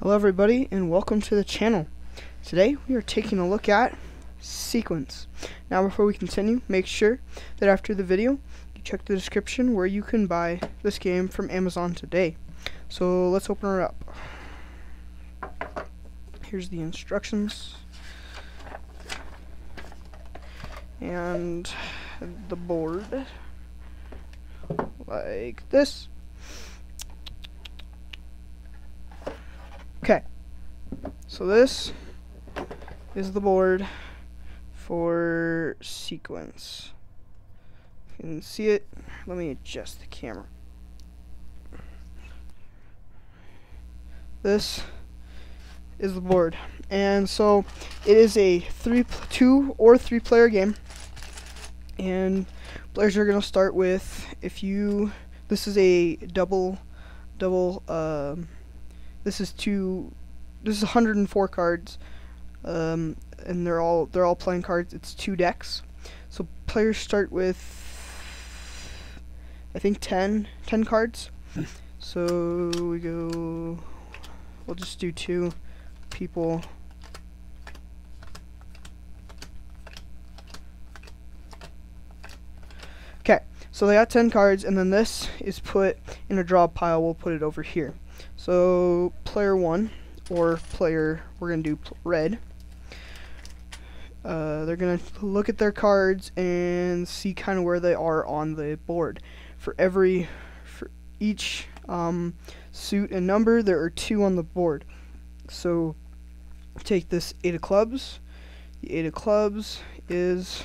Hello everybody and welcome to the channel. Today we are taking a look at sequence. Now before we continue, make sure that after the video you check the description where you can buy this game from Amazon today. So let's open her up. Here's the instructions and the board like this. Okay, so this is the board for sequence. You can see it. Let me adjust the camera. This is the board, and so it is a 2 or 3 player game, and players are gonna start with, this is a double this is 104 cards, and they're all playing cards. It's 2 decks. So players start with, I think, 10 cards. So we'll just do 2 people. Okay, so they got 10 cards, and then this is put in a draw pile. We'll put it over here. So player 1, or player, we're going to do red. They're going to look at their cards and see kind of where they are on the board. For each suit and number, there are 2 on the board. So take this 8 of clubs. The 8 of clubs is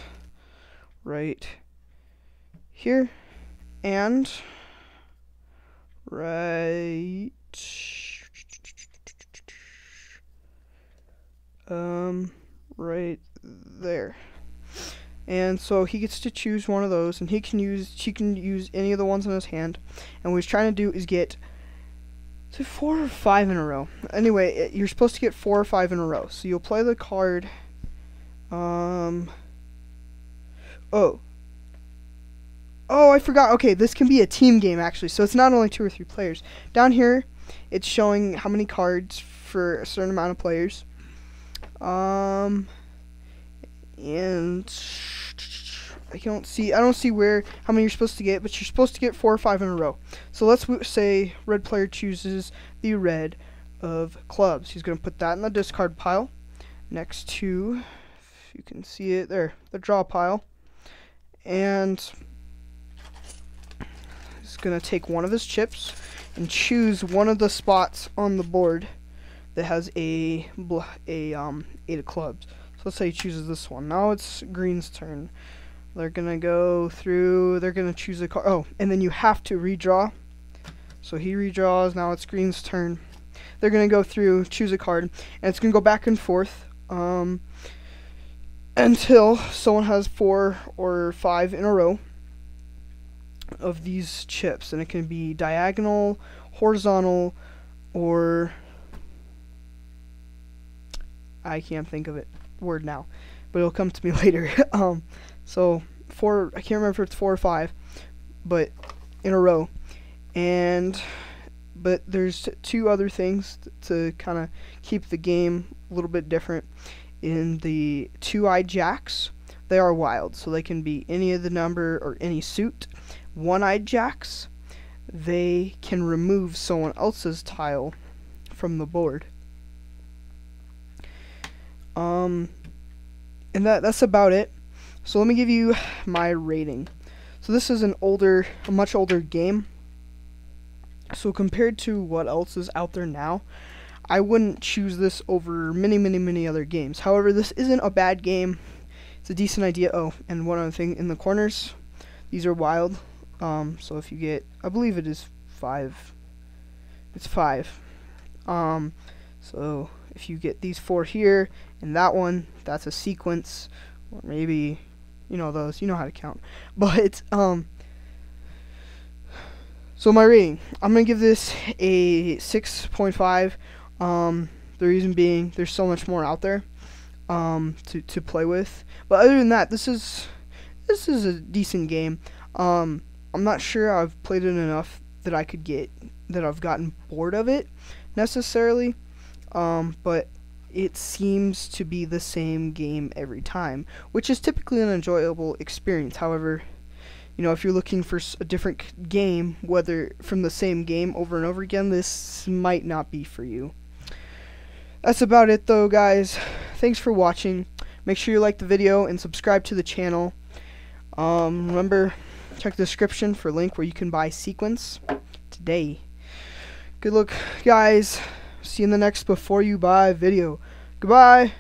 right here, and right there. And so he gets to choose one of those, and she can use any of the ones in his hand. And what he's trying to do is get 4 or 5 in a row. Anyway, you're supposed to get 4 or 5 in a row. So you'll play the card. Oh, I forgot. Okay, this can be a team game, actually. So it's not only 2 or 3 players. Down here, it's showing how many cards for a certain amount of players. And I don't see how many you're supposed to get, but you're supposed to get 4 or 5 in a row. So let's say red player chooses the red of clubs. He's going to put that in the discard pile next to, if you can see it there, the draw pile. And he's going to take one of his chips and choose one of the spots on the board that has a 8 of clubs. So let's say he chooses this one. Now it's green's turn. They're gonna go through. They're gonna choose a card. Oh, and then you have to redraw. So he redraws. Now it's green's turn. They're gonna go through, choose a card, and it's gonna go back and forth until someone has 4 or 5 in a row of these chips, and it can be diagonal, horizontal, or I can't think of it word now, but it'll come to me later. So 4, I can't remember if it's 4 or 5, but in a row. But there's 2 other things to kind of keep the game a little bit different. In the 2-eyed jacks, they are wild, so they can be any of the number or any suit. 1-eyed jacks, they can remove someone else's tile from the board. And that's about it. So let me give you my rating. So this is a much older game. So compared to what else is out there now, I wouldn't choose this over many other games. However, this isn't a bad game. It's a decent idea. Oh, and one other thing, in the corners, these are wild. So if you get, I believe it is 5. It's 5. So if you get these 4 here and that one, that's a sequence, or maybe, you know how to count. But so my rating, I'm gonna give this a 6.5. The reason being, there's so much more out there to play with. But other than that, this is a decent game. I'm not sure I've played it enough that I've gotten bored of it necessarily. but it seems to be the same game every time, which is typically an enjoyable experience. However, if you're looking for a different game, whether from the same game over and over again, this might not be for you. That's about it though, guys. Thanks for watching. Make sure you like the video and subscribe to the channel. Remember, check the description for a link where you can buy Sequence today. Good luck, guys. See you in the next Before You Buy video. Goodbye.